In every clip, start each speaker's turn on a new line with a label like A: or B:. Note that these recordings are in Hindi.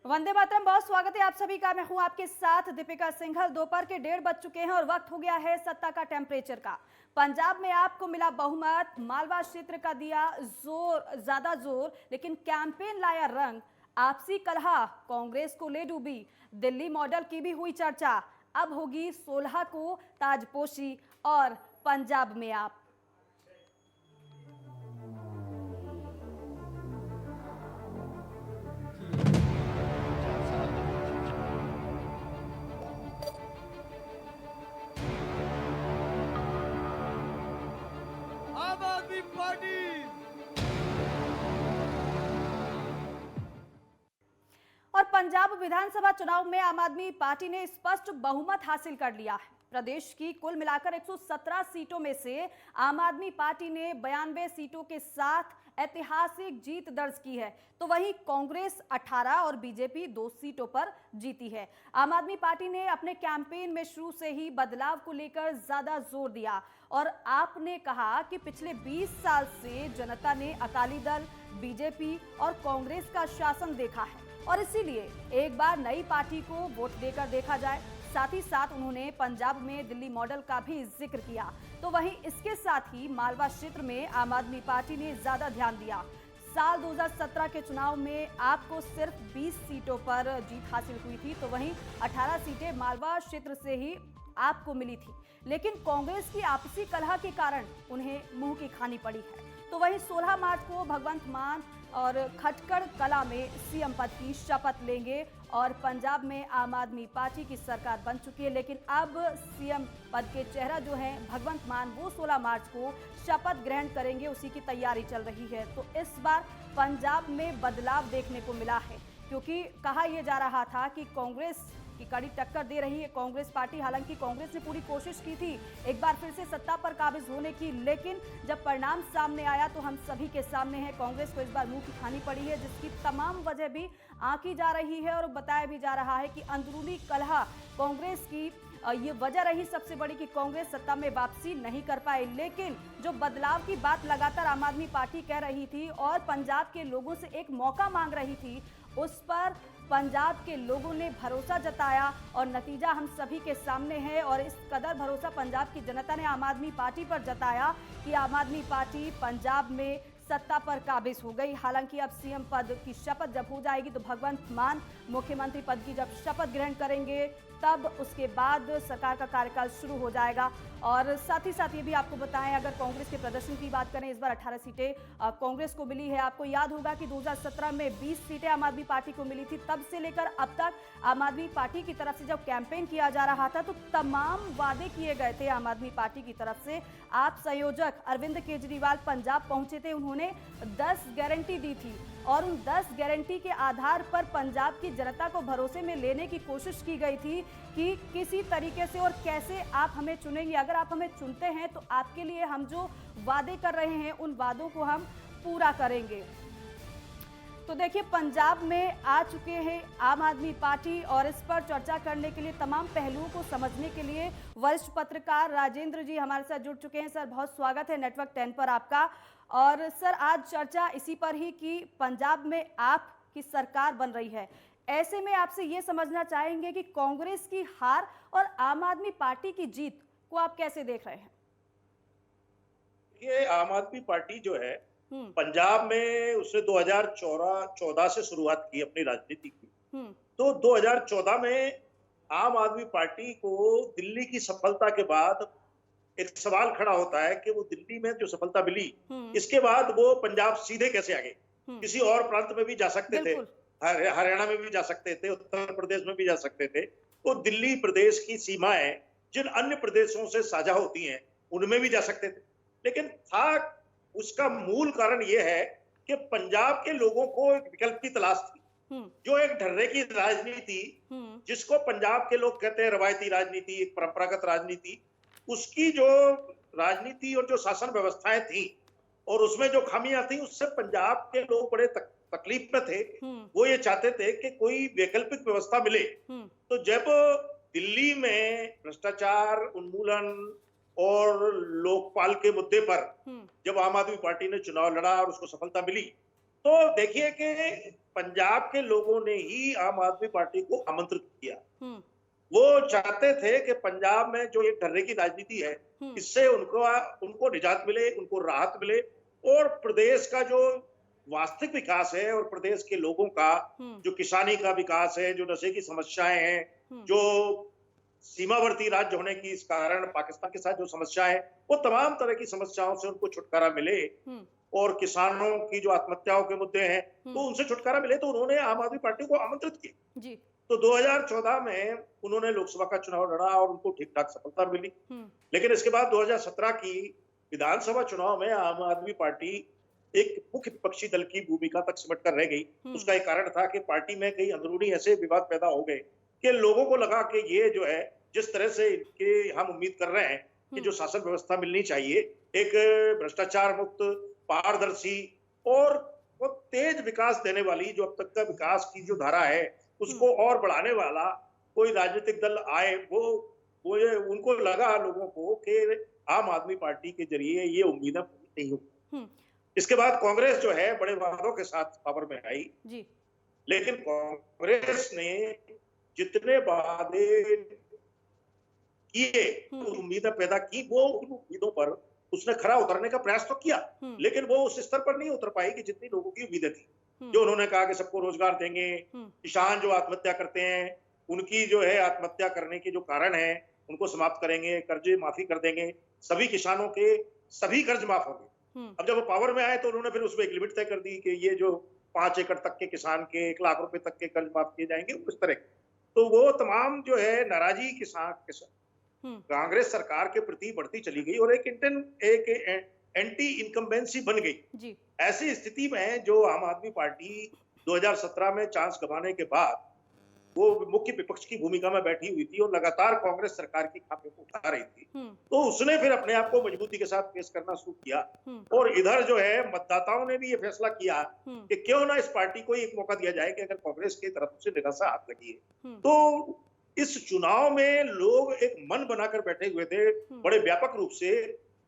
A: वंदे मातरम, बहुत स्वागत है आप सभी का। मैं हूं आपके साथ दीपिका सिंघल। दोपहर के 1:30 बज चुके हैं और वक्त हो गया है सत्ता का टेम्परेचर का। पंजाब में आपको मिला बहुमत, मालवा क्षेत्र का दिया ज्यादा जोर, लेकिन कैंपेन लाया रंग। आपसी कलह कांग्रेस को ले डूबी। दिल्ली मॉडल की भी हुई चर्चा। अब होगी 16 को ताजपोशी और पंजाब में आप।
B: आम आदमी पार्टी
A: और पंजाब विधानसभा चुनाव में आम आदमी पार्टी ने स्पष्ट बहुमत हासिल कर लिया है। प्रदेश की कुल मिलाकर 117 सीटों में से आम आदमी पार्टी ने 92 सीटों के साथ ऐतिहासिक जीत दर्ज की है, तो वहीं कांग्रेस 18 और बीजेपी 2 सीटों पर जीती है। आम आदमी पार्टी ने अपने कैंपेन में शुरू से ही बदलाव को लेकर ज्यादा जोर दिया और आपने कहा कि पिछले 20 साल से जनता ने अकाली दल, बीजेपी और कांग्रेस का शासन देखा है और इसीलिए एक बार नई पार्टी को वोट देकर देखा जाए। साथ ही साथ उन्होंने पंजाब में दिल्ली मॉडल का भी जिक्र किया। तो वहीं इसके साथ ही मालवा क्षेत्र में आम आदमी पार्टी ने ज्यादा ध्यान दिया। साल 2017 के चुनाव में आपको सिर्फ 20 सीटों पर जीत हासिल हुई थी, तो वहीं 18 सीटें मालवा क्षेत्र से ही आपको मिली थी, लेकिन कांग्रेस की आपसी कलह के कारण उन्हें मुंह की खानी पड़ी है। तो वहीं 16 मार्च को भगवंत मान और खटकड़ कला में सीएम पद की शपथ लेंगे और पंजाब में आम आदमी पार्टी की सरकार बन चुकी है, लेकिन अब सीएम पद के चेहरा जो है भगवंत मान, वो 16 मार्च को शपथ ग्रहण करेंगे, उसी की तैयारी चल रही है। तो इस बार पंजाब में बदलाव देखने को मिला है, क्योंकि कहा यह जा रहा था कि कांग्रेस की कड़ी टक्कर दे रही है कांग्रेस पार्टी। हालांकि कांग्रेस ने पूरी कोशिश की थी एक बार फिर से सत्ता पर काबिज होने की, लेकिन जब परिणाम सामने आया तो हम सभी के सामने है, कांग्रेस को इस बार मुंह की खानी पड़ी है, जिसकी तमाम वजह भी आंकी जा रही है और बताया भी जा रहा है कि अंदरूनी कलह कांग्रेस की ये वजह रही सबसे बड़ी कि कांग्रेस सत्ता में वापसी नहीं कर पाई। लेकिन जो बदलाव की बात लगातार आम आदमी पार्टी कह रही थी और पंजाब के लोगों से एक मौका मांग रही थी, उस पर पंजाब के लोगों ने भरोसा जताया और नतीजा हम सभी के सामने है। और इस कदर भरोसा पंजाब की जनता ने आम आदमी पार्टी पर जताया कि आम आदमी पार्टी पंजाब में सत्ता पर काबिज हो गई। हालांकि अब सीएम पद की शपथ जब हो जाएगी तो भगवंत मान मुख्यमंत्री पद की जब शपथ ग्रहण करेंगे, तब उसके बाद सरकार का कार्यकाल शुरू हो जाएगा। और साथ ही साथ ये भी आपको बताएं, अगर कांग्रेस के प्रदर्शन की बात करें, इस बार 18 सीटें कांग्रेस को मिली है। आपको याद होगा कि 2017 में 20 सीटें आम आदमी पार्टी को मिली थी। तब से लेकर अब तक आम आदमी पार्टी की तरफ से जब कैंपेन किया जा रहा था तो तमाम वादे किए गए थे आम आदमी पार्टी की तरफ से। आप संयोजक अरविंद केजरीवाल पंजाब पहुंचे थे, उन्होंने 10 गारंटी दी थी और उन 10 गारंटी के आधार पर पंजाब की जनता को भरोसे में लेने की कोशिश की गई थी कि किसी तरीके से और कैसे आप हमें चुनेंगे। अगर आप हमें चुनते हैं तो आपके लिए हम जो वादे कर रहे हैं उन वादों को हम पूरा करेंगे। तो देखिए, पंजाब में आ चुके हैं आम आदमी पार्टी और इस पर चर्चा करने के लिए, तमाम पहलुओं को समझने के लिए वरिष्ठ पत्रकार राजेंद्र जी हमारे साथ जुड़ चुके हैं। सर, बहुत स्वागत है नेटवर्क 10 पर आपका। और सर, आज चर्चा इसी पर ही कि पंजाब में आपकी सरकार बन रही है, ऐसे में आपसे ये समझना चाहेंगे कि कांग्रेस की हार और आम आदमी पार्टी की जीत को आप कैसे देख रहे हैं?
C: ये आम आदमी पार्टी जो है पंजाब में उसने 2014 से शुरुआत की अपनी राजनीति की। तो 2014 में आम आदमी पार्टी को दिल्ली की सफलता के बाद एक सवाल खड़ा होता है कि वो दिल्ली में जो सफलता मिली, इसके बाद वो पंजाब सीधे कैसे आगे? किसी और प्रांत में भी जा सकते थे, हरियाणा में भी जा सकते थे, उत्तर प्रदेश में भी जा सकते थे। वो दिल्ली प्रदेश की सीमाएं जिन अन्य प्रदेशों से साझा होती हैं उनमें भी जा सकते थे, लेकिन था उसका मूल कारण यह है कि पंजाब के लोगों को एक विकल्प की तलाश थी, जो एक ढर्रे की राजनीति, जिसको पंजाब के लोग कहते हैं रवायती राजनीति, एक परंपरागत राजनीति, उसकी जो राजनीति और जो शासन व्यवस्थाएं थी और उसमें जो खामियां थी, उससे पंजाब के लोग बड़े तकलीफ में थे। वो ये चाहते थे कि कोई वैकल्पिक व्यवस्था मिले। तो जब दिल्ली में भ्रष्टाचार उन्मूलन और लोकपाल के मुद्दे पर जब आम आदमी पार्टी ने चुनाव लड़ा और उसको सफलता मिली, तो देखिए कि पंजाब के लोगों ने ही आम आदमी पार्टी को आमंत्रित किया। वो चाहते थे कि पंजाब में जो ये डरने की राजनीति है, इससे उनको निजात मिले, उनको राहत मिले और प्रदेश का जो वास्तविक विकास है और प्रदेश के लोगों का जो किसानी का विकास है, जो नशे की समस्याएं हैं, जो सीमावर्ती राज्य होने की इस कारण पाकिस्तान के साथ जो समस्या है, वो तमाम तरह की समस्याओं से उनको छुटकारा मिले और किसानों की जो आत्महत्याओं के मुद्दे हैं तो उनसे छुटकारा मिले, तो उन्होंने आम आदमी पार्टी को आमंत्रित किया। तो 2014 में उन्होंने लोकसभा का चुनाव लड़ा और उनको ठीक ठाक सफलता मिली। लेकिन इसके बाद 2017 की विधानसभा चुनाव में आम आदमी पार्टी एक मुख्य विपक्षी दल की भूमिका तक सिमट कर रह गई। उसका एक कारण था कि पार्टी में कई अंदरूनी ऐसे विवाद पैदा हो गए कि लोगों को लगा कि ये जो है, जिस तरह से कि हम उम्मीद कर रहे हैं कि जो शासन व्यवस्था मिलनी चाहिए, एक भ्रष्टाचार मुक्त, पारदर्शी और वो तेज विकास देने वाली, जो अब तक का विकास की जो धारा है उसको और बढ़ाने वाला कोई राजनीतिक दल आए, वो उनको लगा लोगों को कि आम आदमी पार्टी के जरिए ये उम्मीदें पूरी नहीं होगी। इसके बाद कांग्रेस जो है बड़े वादों के साथ पावर में आई जी। लेकिन कांग्रेस ने जितने वादे किए, उम्मीदें पैदा की, वो उन उम्मीदों पर उसने खरा उतरने का प्रयास तो किया, लेकिन वो उस स्तर पर नहीं उतर पाई कि जितनी लोगों की उम्मीदें थी। जो उन्होंने कहा कि सबको रोजगार देंगे, किसान जो आत्महत्या करते हैं उनकी जो है आत्महत्या करने के जो कारण है उनको समाप्त करेंगे, कर्जे माफी कर देंगे, सभी किसानों के सभी कर्ज माफ होंगे। अब जब वो पावर में आए तो उन्होंने फिर उसमें एक लिमिट तय कर दी कि ये जो 5 एकड़ तक के किसान के 1 लाख रुपए तक के कर्ज माफ किए जाएंगे, उस तरह। तो वो तमाम जो है नाराजगी किसान कांग्रेस सरकार के प्रति बढ़ती चली गई और एक एंटी इनकम्बेंसी बन गई। ऐसी स्थिति में जो आम आदमी पार्टी 2017 में चांस गंवाने के बाद वो मुख्य विपक्ष की भूमिका में बैठी हुई थी और लगातार कांग्रेस सरकार की खामियों को उठा रही थी, तो उसने फिर अपने आप को मजबूती के साथ पेश करना शुरू किया। और इधर जो है मतदाताओं ने भी ये फैसला किया कि क्यों ना इस पार्टी को एक मौका दिया जाए कि अगर कांग्रेस की तरफ से निराशा हाथ लगी है। तो इस चुनाव में लोग एक मन बनाकर बैठे हुए थे बड़े व्यापक रूप से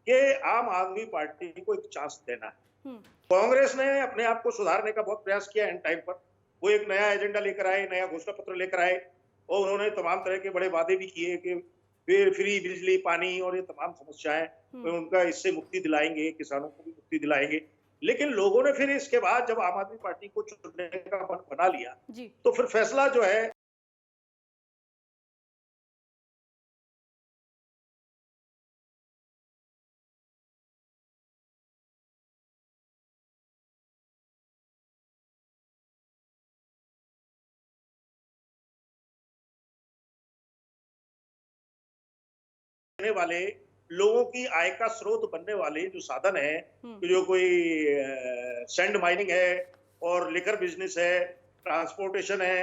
C: कि आम आदमी पार्टी को एक चांस देना है। कांग्रेस ने अपने आप को सुधारने का बहुत प्रयास किया एंड टाइम पर। वो एक नया एजेंडा लेकर आए, नया घोषणा पत्र लेकर आए और उन्होंने तमाम तरह के बड़े वादे भी किए कि फिर फ्री बिजली, पानी और ये तमाम समस्याएं तो उनका इससे मुक्ति दिलाएंगे, किसानों को भी मुक्ति दिलाएंगे। लेकिन लोगों ने फिर इसके बाद जब आम आदमी पार्टी को चुनने का मन बना लिया तो फिर फैसला जो है वाले लोगों की आय का स्रोत बनने वाले जो साधन है, जो कोई सैंड माइनिंग है और लिकर बिजनेस है, ट्रांसपोर्टेशन है,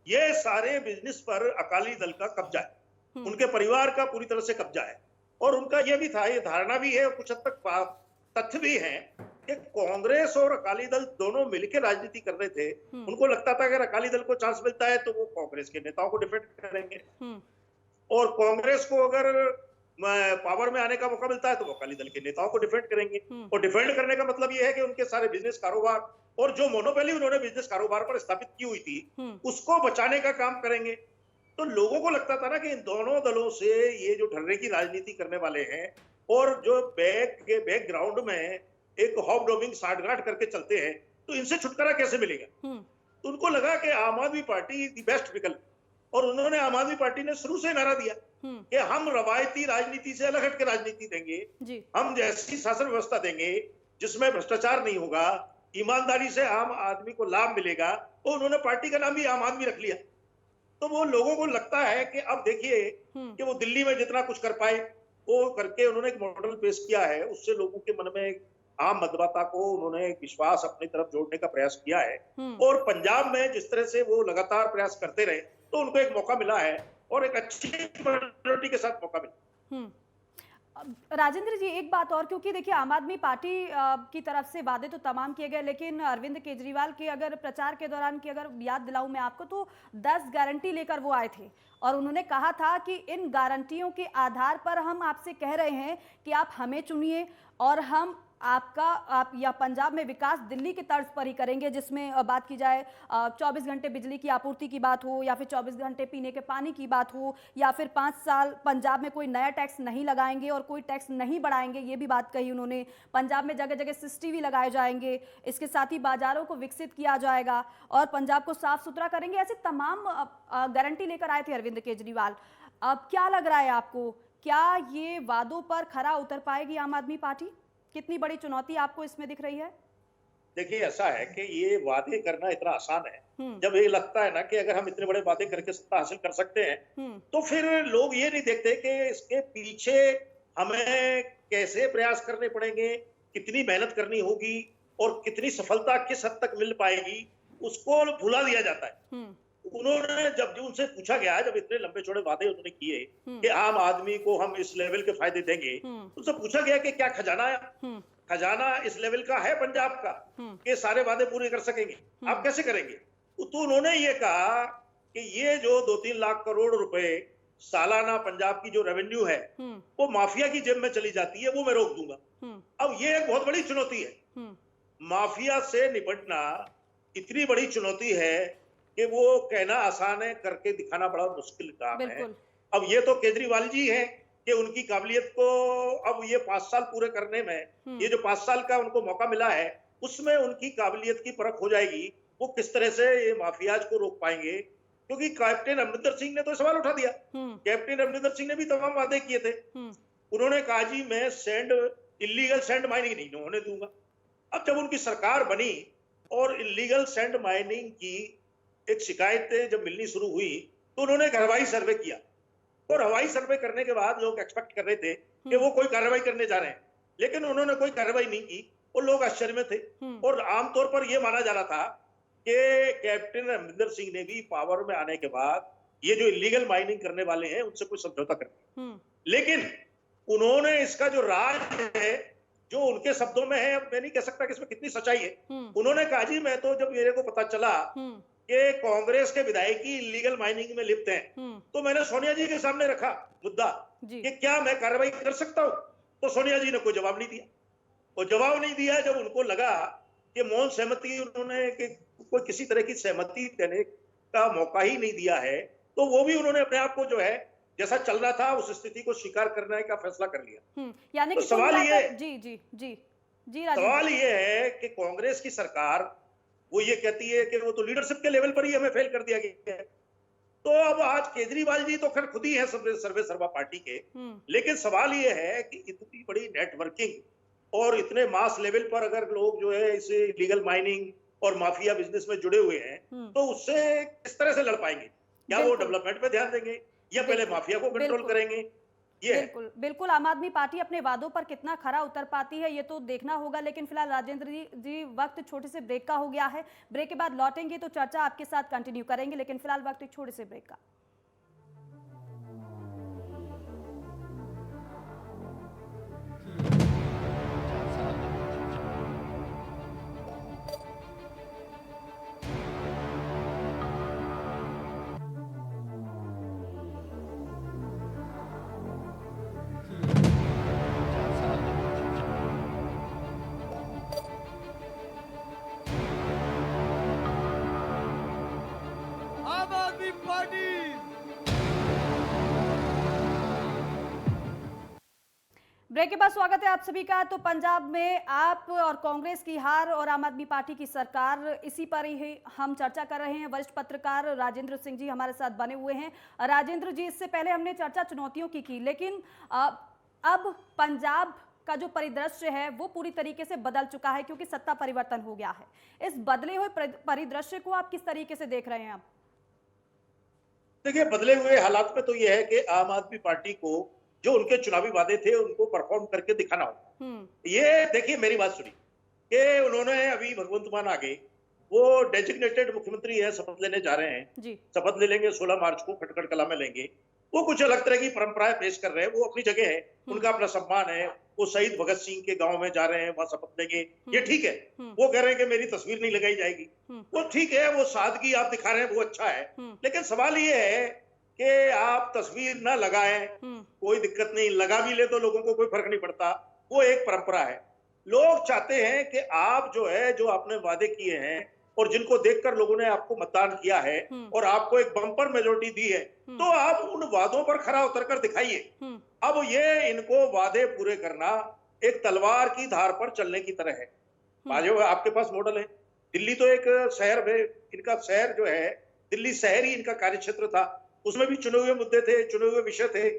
C: ये सारे बिजनेस पर अकाली दल का कब्जा है, उनके परिवार का पूरी तरह से कब्जा है। और उनका ये भी था, ये धारणा भी है और कुछ हद तक तथ्य भी है कि कांग्रेस और अकाली दल दोनों मिलकर राजनीति कर रहे थे। उनको लगता था अगर अकाली दल को चांस मिलता है तो वो कांग्रेस के नेताओं को डिफेंड करेंगे और कांग्रेस को अगर पावर में आने का मौका मिलता है तो वो अकाली दल के नेताओं को डिफेंड करेंगे। और डिफेंड करने का मतलब ये है कि उनके सारे बिजनेस कारोबार और जो मोनोपोली उन्होंने बिजनेस कारोबार पर स्थापित की हुई थी उसको बचाने का काम करेंगे। तो लोगों को लगता था ना कि इन दोनों दलों से ये जो ढर्रे की राजनीति करने वाले हैं और जो बैकग्राउंड में एक हॉबडॉबिंग साठगांठ करके चलते हैं, तो इनसे छुटकारा कैसे मिलेगा। तो उनको लगा कि आम आदमी पार्टी द बेस्ट विकल्प, और उन्होंने आम आदमी पार्टी ने शुरू से नारा दिया कि हम रवायती राजनीति से अलग हट के राजनीति देंगे, हम जैसी शासन व्यवस्था देंगे जिसमें भ्रष्टाचार नहीं होगा, ईमानदारी से आम आदमी को लाभ मिलेगा। तो उन्होंने पार्टी का नाम भी आम आदमी रख लिया। तो वो लोगों को लगता है कि अब देखिए कि वो दिल्ली में जितना कुछ कर पाए वो करके उन्होंने एक मॉडल पेश किया है, उससे लोगों के मन में आम मतदाता को उन्होंने विश्वास अपनी तरफ जोड़ने का प्रयास किया है। और पंजाब में जिस तरह से वो लगातार प्रयास करते रहे तो उनको एक मौका मिला है और एक अच्छी मेजॉरिटी के साथ मौका मिला।
A: राजेंद्र जी, एक बात और, क्योंकि देखिए आम आदमी पार्टी की तरफ से वादे तो तमाम किए गए, लेकिन अरविंद केजरीवाल के अगर प्रचार के दौरान की अगर याद दिलाऊं मैं आपको, तो 10 गारंटी लेकर वो आए थे और उन्होंने कहा था कि इन गारंटियों के आधार पर हम आपसे कह रहे हैं कि आप हमें चुनिए और हम आप या पंजाब में विकास दिल्ली के तर्ज पर ही करेंगे, जिसमें बात की जाए 24 घंटे बिजली की आपूर्ति की बात हो, या फिर 24 घंटे पीने के पानी की बात हो, या फिर 5 साल पंजाब में कोई नया टैक्स नहीं लगाएंगे और कोई टैक्स नहीं बढ़ाएंगे, ये भी बात कही उन्होंने। पंजाब में जगह जगह CCTV लगाए जाएंगे, इसके साथ ही बाजारों को विकसित किया जाएगा और पंजाब को साफ सुथरा करेंगे। ऐसे तमाम गारंटी लेकर आए थे अरविंद केजरीवाल। अब क्या लग रहा है आपको, क्या ये वादों पर खरा उतर पाएगी आम आदमी पार्टी? कितनी बड़ी चुनौती आपको इसमें दिख रही है?
C: देखिए, ऐसा है कि ये वादे करना इतना आसान है। जब ये लगता है ना कि अगर हम इतने बड़े वादे करके सत्ता हासिल कर सकते हैं, तो फिर लोग ये नहीं देखते कि इसके पीछे हमें कैसे प्रयास करने पड़ेंगे, कितनी मेहनत करनी होगी और कितनी सफलता किस हद तक मिल पाएगी, उसको भुला दिया जाता है। उन्होंने जब उनसे पूछा गया, जब इतने लंबे चौड़े वादे उन्होंने किए कि आम आदमी को हम इस लेवल के फायदे देंगे, उनसे पूछा गया कि क्या खजाना इस लेवल का है पंजाब का कि सारे वादे पूरे कर सकेंगे, आप कैसे करेंगे? तो उन्होंने ये कहा कि ये जो 2-3 लाख करोड़ रुपए सालाना पंजाब की जो रेवेन्यू है वो माफिया की जेब में चली जाती है, वो मैं रोक दूंगा। अब ये एक बहुत बड़ी चुनौती है। माफिया से निपटना इतनी बड़ी चुनौती है कि वो कहना आसान है, करके दिखाना बड़ा मुश्किल काम है। अब ये तो केजरीवाल जी हैं कि उनकी काबिलियत को अब ये 5 साल पूरे करने में, ये जो 5 साल का उनको मौका मिला है, उसमें उनकी काबिलियत की परख हो जाएगी, वो किस तरह से ये माफियाज को रोक पाएंगे। क्योंकि कैप्टन अमरिंदर सिंह ने तो सवाल उठा दिया। कैप्टन अमरिंदर सिंह ने भी तमाम वादे किए थे। उन्होंने कहा जी मैं इलीगल सैंड माइनिंग नहीं होने दूंगा। अब जब उनकी सरकार बनी और इलीगल सैंड माइनिंग की एक शिकायतें जब मिलनी शुरू हुई, तो उन्होंने एक हवाई सर्वे किया और हवाई सर्वे करने के बाद लोग एक्सपेक्ट कर रहे थे कि वो कोई कार्रवाई करने जा रहे हैं, लेकिन उन्होंने कोई कार्रवाई नहीं की और लोग आश्चर्य में थे। और आमतौर पर यह माना जा रहा था कि कैप्टन अमरिंदर सिंह ने भी पावर में आने के बाद ये जो इलीगल माइनिंग करने वाले हैं उनसे कोई समझौता करना, लेकिन उन्होंने इसका जो राज है, जो उनके शब्दों में है, अब मैं नहीं कह सकता कि इसमें कितनी सच्चाई है। उन्होंने कहा जी मैं तो जब मेरे को पता चला कि कांग्रेस के विधायकी इलीगल माइनिंग में लिप्त हैं, तो मैंने सोनिया जी के सामने रखा मुद्दा कि क्या मैं कार्रवाई कर सकता हूं, तो सोनिया जी ने कोई जवाब नहीं दिया। और जवाब नहीं दिया जब उनको लगा कि मौन सहमति उन्होंने कि कोई किसी तरह की सहमति देने का मौका ही नहीं दिया है, तो वो भी उन्होंने अपने आप को जो है जैसा चल रहा था उस स्थिति को स्वीकार करने का फैसला कर लिया।
A: यानी
C: तो
A: कि
C: सवाल ये
A: सवाल
C: ये है कि कांग्रेस की सरकार वो ये कहती है कि वो तो लीडरशिप के लेवल पर ही हमें फेल कर दिया गया है। तो अब आज केजरीवाल जी तो खैर खुद ही है सर्वे सर्वा पार्टी के, लेकिन सवाल ये है कि इतनी बड़ी नेटवर्किंग और इतने मास लेवल पर अगर लोग जो है इस लीगल माइनिंग और माफिया बिजनेस में जुड़े हुए हैं, तो उससे किस तरह से लड़ पाएंगे? क्या वो डेवलपमेंट पे ध्यान देंगे या पहले माफिया को कंट्रोल करेंगे?
A: बिल्कुल बिल्कुल आम आदमी पार्टी अपने वादों पर कितना खरा उतर पाती है ये तो देखना होगा। लेकिन फिलहाल राजेंद्र जी वक्त छोटे से ब्रेक का हो गया है। ब्रेक के बाद लौटेंगे तो चर्चा आपके साथ कंटिन्यू करेंगे, लेकिन फिलहाल वक्त एक छोटे से ब्रेक का। ब्रेक के बाद स्वागत है आप सभी का। तो पंजाब में आप और कांग्रेस की हार और आम आदमी पार्टी की सरकार, इसी पर ही हम चर्चा कर रहे हैं। वरिष्ठ पत्रकार राजेंद्र सिंह जी हमारे साथ बने हुए हैं। राजेंद्र जी, इससे पहले हमने चर्चा चुनौतियों की, लेकिन अब पंजाब का जो परिदृश्य है वो पूरी तरीके से बदल चुका है क्योंकि सत्ता परिवर्तन हो गया है। इस बदले हुए परिदृश्य को आप किस तरीके से देख रहे हैं? अब
C: देखिए, बदले हुए हालात में तो यह है कि आम आदमी पार्टी को जो उनके चुनावी वादे थे उनको परफॉर्म करके दिखाना होगा। ये देखिए, मेरी बात सुनिए कि उन्होंने अभी भगवंत मान आगे वो डेजिग्नेटेड मुख्यमंत्री है, शपथ लेने जा रहे हैं। शपथ ले लेंगे 16 मार्च को, खटखट कला में लेंगे। वो कुछ अलग तरह की परंपराएं पेश कर रहे हैं, वो अपनी जगह है, उनका अपना सम्मान है। वो शहीद भगत सिंह के गांव में जा रहे हैं, वहां शपथ लेंगे, ये ठीक है। वो कह रहे हैं कि मेरी तस्वीर नहीं लगाई जाएगी, वो ठीक है, वो सादगी आप दिखा रहे हैं, वो अच्छा है। लेकिन सवाल ये है कि आप तस्वीर ना लगाएं, कोई दिक्कत नहीं, लगा भी ले तो लोगों को कोई फर्क नहीं पड़ता, वो एक परंपरा है। लोग चाहते हैं कि आप जो है, जो आपने वादे किए हैं और जिनको देखकर लोगों ने आपको मतदान किया है और आपको एक बम्पर मेजोरिटी दी है, तो आप उन वादों पर खरा उतरकर दिखाइए। अब ये इनको वादे पूरे करना एक तलवार की धार पर चलने की तरह है। जो आपके पास मॉडल है, दिल्ली तो एक शहर है, इनका शहर जो है दिल्ली शहर ही इनका कार्यक्षेत्र था, उसमें भी चुने हुए मुद्दे थे, चुने हुए विषय थे।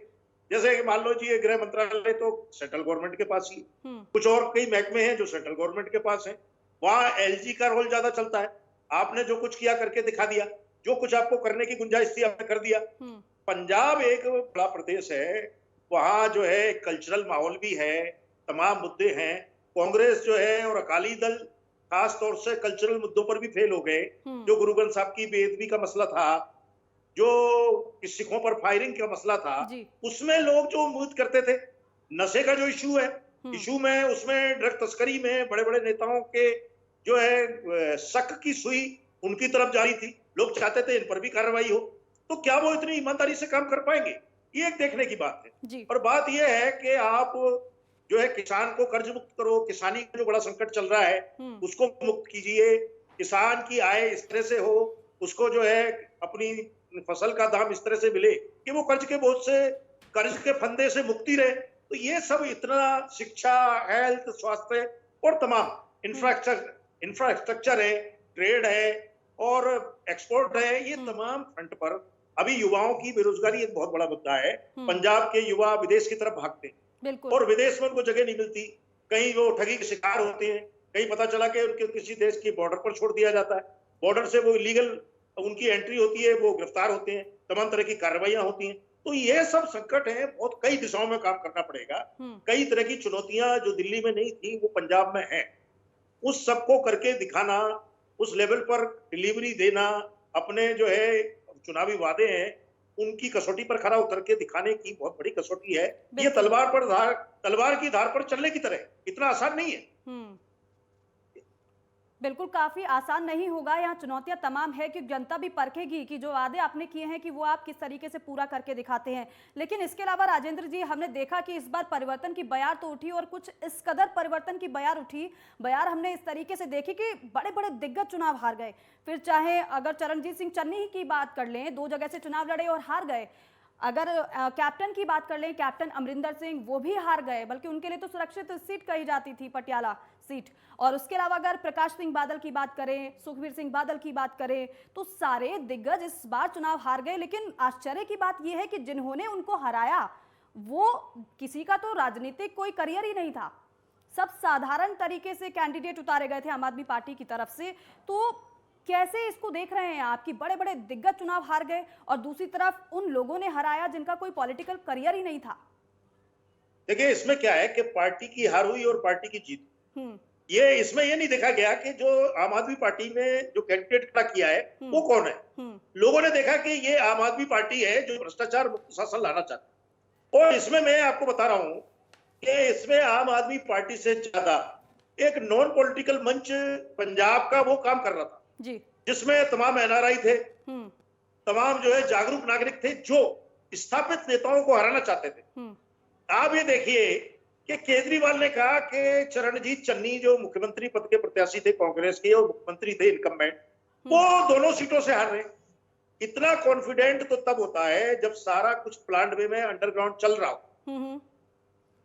C: जैसे मान लो जी, गृह मंत्रालय तो सेंट्रल गवर्नमेंट के पास ही, कुछ और कई महकमे हैं जो सेंट्रल गवर्नमेंट के पास है, वहां एलजी का रोल ज्यादा चलता है। आपने जो कुछ किया करके दिखा दिया, जो कुछ आपको करने की गुंजाइश थी आपने कर दिया। पंजाब एक बड़ा प्रदेश है, वहां जो है कल्चरल माहौल भी है, तमाम मुद्दे हैं। कांग्रेस जो है और अकाली दल खास तौर से कल्चरल मुद्दों पर भी फेल हो गए। जो गुरु ग्रंथ साहब की बेअदबी का मसला था, जो सिखों पर फायरिंग का मसला था, उसमें लोग जो उम्मीद करते थे, नशे का जो इशू है, इशू में उसमें ड्रग तस्करी में बड़े बड़े नेताओं के जो है शक की सुई उनकी तरफ जारी थी, लोग चाहते थे इन पर भी कार्रवाई हो। तो क्या वो इतनी ईमानदारी से काम कर पाएंगे, ये एक देखने की बात है। और बात यह है कि आप जो है किसान को कर्ज मुक्त करो, किसानी का जो बड़ा संकट चल रहा है उसको मुक्त कीजिए, किसान की आय इस तरह से हो, उसको जो है अपनी फसल का दाम इस तरह से मिले कि वो कर्ज के बोझ से, कर्ज के फंदे से मुक्ति रहे। तो ये सब इतना शिक्षा, हेल्थ, स्वास्थ्य और तमाम इंफ्रास्ट्रक्चर है, ट्रेड है और एक्सपोर्ट है, ये तमाम फ्रंट पर अभी युवाओं की बेरोजगारी एक बहुत बड़ा मुद्दा है। पंजाब के युवा विदेश की तरफ भागते हैं और विदेश में उनको जगह नहीं मिलती, कहीं वो ठगी के शिकार होते हैं, कहीं पता चला कि उनके किसी देश की बॉर्डर पर छोड़ दिया जाता है, बॉर्डर से वो इलीगल उनकी एंट्री होती है, वो गिरफ्तार होते हैं, तमाम तरह की कार्रवाइयां होती हैं। तो ये सब संकट है, बहुत कई दिशाओं में काम करना पड़ेगा। कई तरह की चुनौतियां जो दिल्ली में नहीं थी वो पंजाब में है, उस सबको करके दिखाना, उस लेवल पर डिलीवरी देना, अपने जो है चुनावी वादे हैं उनकी कसौटी पर खरा उतर के दिखाने की बहुत बड़ी कसौटी है। ये तलवार की धार पर चलने की तरह, इतना आसान नहीं है।
A: बिल्कुल, काफी आसान नहीं होगा। यहाँ चुनौतियां तमाम है कि जनता भी परखेगी कि जो वादे आपने किए हैं कि वो आप किस तरीके से पूरा करके दिखाते हैं। लेकिन इसके अलावा राजेंद्र जी, हमने देखा कि इस बार परिवर्तन की बयार तो उठी और कुछ इस कदर परिवर्तन की बयार हमने इस तरीके से देखी कि बड़े बड़े दिग्गज चुनाव हार गए। फिर चाहे अगर चरणजीत सिंह चन्नी की बात कर लें, 2 जगह से चुनाव लड़े और हार गए। अगर कैप्टन की बात कर लें, कैप्टन अमरिंदर सिंह, वो भी हार गए, बल्कि उनके लिए तो सुरक्षित सीट कही जाती थी, पटियाला सीट। और उसके अलावा अगर प्रकाश सिंह बादल की बात करें, सुखबीर सिंह बादल की बात करें, तो सारे दिग्गज इस बार चुनाव हार गए। लेकिन आश्चर्य की बात यह है कि जिन्होंने उनको हराया वो किसी का तो राजनीतिक कोई करियर ही नहीं था, सब साधारण तरीके से कैंडिडेट उतारे गए थे आम आदमी पार्टी की तरफ से। तो कैसे इसको देख रहे हैं आप कि बड़े बड़े दिग्गज चुनाव हार गए और दूसरी तरफ उन लोगों ने हराया जिनका कोई पॉलिटिकल करियर ही नहीं था?
C: देखिए, इसमें क्या है कि पार्टी की हार हुई और पार्टी की जीत। ये इसमें ये नहीं देखा गया कि जो आम आदमी पार्टी में जो कैंडिडेट खड़ा किया है वो कौन है। लोगों ने देखा कि ये आम आदमी पार्टी है जो भ्रष्टाचार मुक्त शासन लाना चाहती है। और इसमें मैं आपको बता रहा हूं कि इसमें आम आदमी पार्टी से ज्यादा एक नॉन पॉलिटिकल मंच पंजाब का वो काम कर रहा था
A: जी,
C: जिसमें तमाम एनआरआई थे, तमाम जो है जागरूक नागरिक थे जो स्थापित नेताओं को हराना चाहते थे। आप ये देखिए कि केजरीवाल ने कहा कि चरणजीत चन्नी जो मुख्यमंत्री पद के प्रत्याशी थे कांग्रेस के और मुख्यमंत्री थे इनकम्बेंट, वो दोनों सीटों से हार रहे। इतना कॉन्फिडेंट तो तब होता है जब सारा कुछ प्लान वे में अंडरग्राउंड चल रहा हो।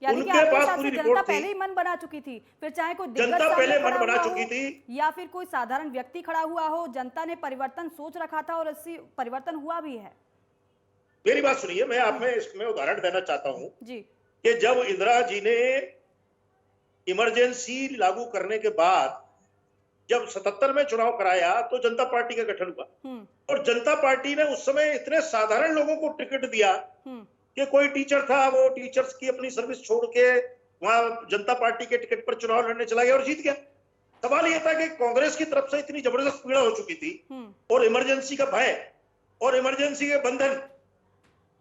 A: यानी कि आपके हिसाब से जनता पहले ही मन बना चुकी थी, फिर चाहे कोई
C: जनता पहले मन बना चुकी थी
A: या फिर कोई साधारण व्यक्ति खड़ा हुआ हो, जनता ने परिवर्तन सोच रखा था और इससे परिवर्तन हुआ भी है।
C: मेरी बात सुनिए, मैं आप में इसमें उदाहरण देना चाहता हूं
A: जी
C: कि जब इंदिरा जी ने इमरजेंसी लागू करने के बाद जब 77 में चुनाव कराया तो जनता पार्टी का गठन हुआ और जनता पार्टी ने उस समय इतने साधारण लोगों को टिकट दिया कि कोई टीचर था, वो टीचर्स की अपनी सर्विस छोड़ के वहां जनता पार्टी के टिकट पर चुनाव लड़ने चला गया और जीत गया। सवाल यह था कि कांग्रेस की तरफ से इतनी जबरदस्त पीड़ा हो चुकी थी और इमरजेंसी का भय और इमरजेंसी के बंधन,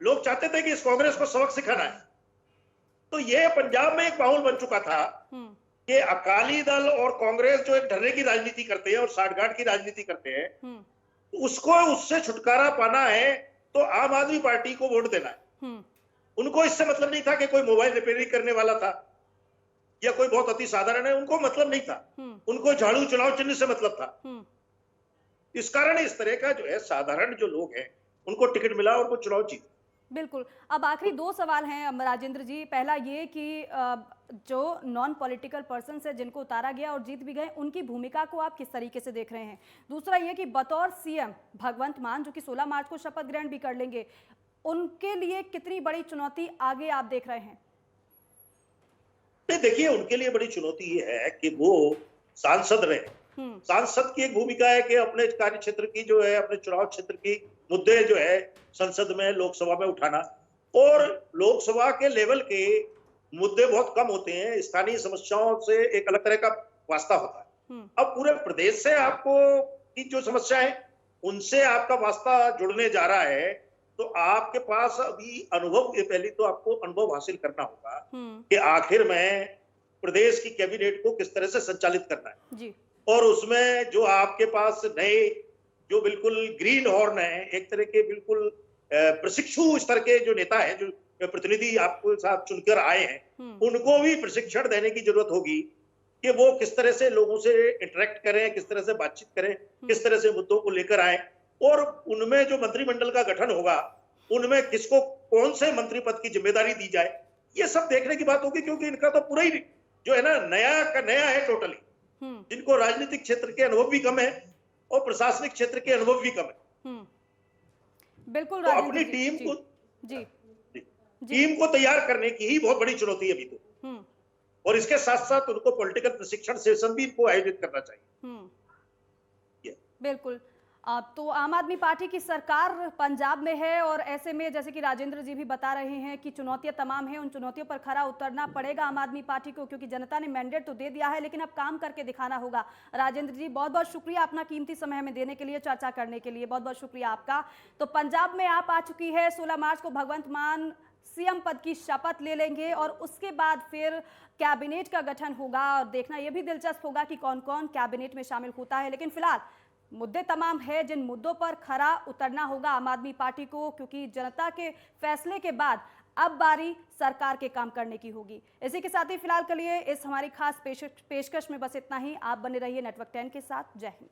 C: लोग चाहते थे कि इस कांग्रेस को सबक सिखाना है। तो ये पंजाब में एक माहौल बन चुका था कि अकाली दल और कांग्रेस जो एक ढर्रे की राजनीति करते हैं और साठगांठ की राजनीति करते हैं, उसको उससे छुटकारा पाना है तो आम आदमी पार्टी को वोट देना है। उनको इससे मतलब नहीं था कि कोई मोबाइल रिपेयरिंग करने वाला था, या कोई बहुत अति साधारण है, उनको मतलब नहीं था। उनको झाड़ू चुनाव चिन्ह से मतलब था। इस कारण इस तरह का जो है साधारण जो लोग हैं उनको टिकट मिला और वो चुनाव जीते।
A: बिल्कुल। अब आखिरी 2 सवाल हैं राजेंद्र जी। पहला ये कि जो नॉन पॉलिटिकल पर्सन है जिनको उतारा गया और जीत भी गए, उनकी भूमिका को आप किस तरीके से देख रहे हैं? दूसरा ये कि बतौर सीएम भगवंत मान, जो कि 16 मार्च को शपथ ग्रहण भी कर लेंगे, उनके लिए कितनी बड़ी चुनौती आगे आप देख रहे हैं?
C: देखिए, उनके लिए बड़ी चुनौती ये है कि वो सांसद रहे। सांसद की एक भूमिका है कि अपने कार्य क्षेत्र की जो है, अपने चुनाव क्षेत्र की मुद्दे जो है संसद में, लोकसभा में उठाना, और लोकसभा के लेवल के मुद्दे बहुत कम होते हैं। स्थानीय समस्याओं से एक अलग तरह का वास्ता होता है। अब पूरे प्रदेश से आपको की जो समस्या है उनसे आपका वास्ता जुड़ने जा रहा है, तो आपके पास अभी अनुभव, पहले तो आपको अनुभव हासिल करना होगा कि आखिर में प्रदेश की कैबिनेट को किस तरह से संचालित करना है जी। और उसमें जो आपके पास नए जो बिल्कुल ग्रीन हॉर्न है, एक तरह के बिल्कुल प्रशिक्षु स्तर के जो नेता हैं, जो प्रतिनिधि आपको साथ चुनकर आए हैं, उनको भी प्रशिक्षण देने की जरूरत होगी कि वो किस तरह से लोगों से इंटरेक्ट करें, किस तरह से बातचीत करें, किस तरह से मुद्दों को लेकर आए, और उनमें जो मंत्रिमंडल का गठन होगा उनमें किसको कौन से मंत्री पद की जिम्मेदारी दी जाए, ये सब देखने की बात होगी। क्योंकि इनका तो पूरा ही जो है ना नया का नया है टोटली। जिनको राजनीतिक क्षेत्र के अनुभव भी कम है और प्रशासनिक क्षेत्र के अनुभव भी कम है।
A: बिल्कुल।
C: तो अपनी टीम को टीम को तैयार करने की ही बहुत बड़ी चुनौती है अभी तो। और इसके साथ साथ उनको पॉलिटिकल प्रशिक्षण सेशन भी इनको आयोजित करना चाहिए।
A: बिल्कुल। तो आम आदमी पार्टी की सरकार पंजाब में है और ऐसे में जैसे कि राजेंद्र जी भी बता रहे हैं कि चुनौतियां तमाम हैं, उन चुनौतियों पर खरा उतरना पड़ेगा आम आदमी पार्टी को, क्योंकि जनता ने मैंडेट तो दे दिया है, लेकिन अब काम करके दिखाना होगा। राजेंद्र जी, बहुत बहुत शुक्रिया अपना कीमती समय हमें देने के लिए, चर्चा करने के लिए बहुत बहुत शुक्रिया आपका। तो पंजाब में आप आ चुकी है, 16 मार्च को भगवंत मान सीएम पद की शपथ ले लेंगे और उसके बाद फिर कैबिनेट का गठन होगा और देखना यह भी दिलचस्प होगा कि कौन कौन कैबिनेट में शामिल होता है। लेकिन फिलहाल मुद्दे तमाम है जिन मुद्दों पर खरा उतरना होगा आम आदमी पार्टी को, क्योंकि जनता के फैसले के बाद अब बारी सरकार के काम करने की होगी। इसी के साथ ही फिलहाल के लिए इस हमारी खास पेशकश में बस इतना ही। आप बने रहिए नेटवर्क 10 के साथ। जय हिंद।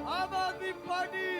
B: आम आदमी पार्टी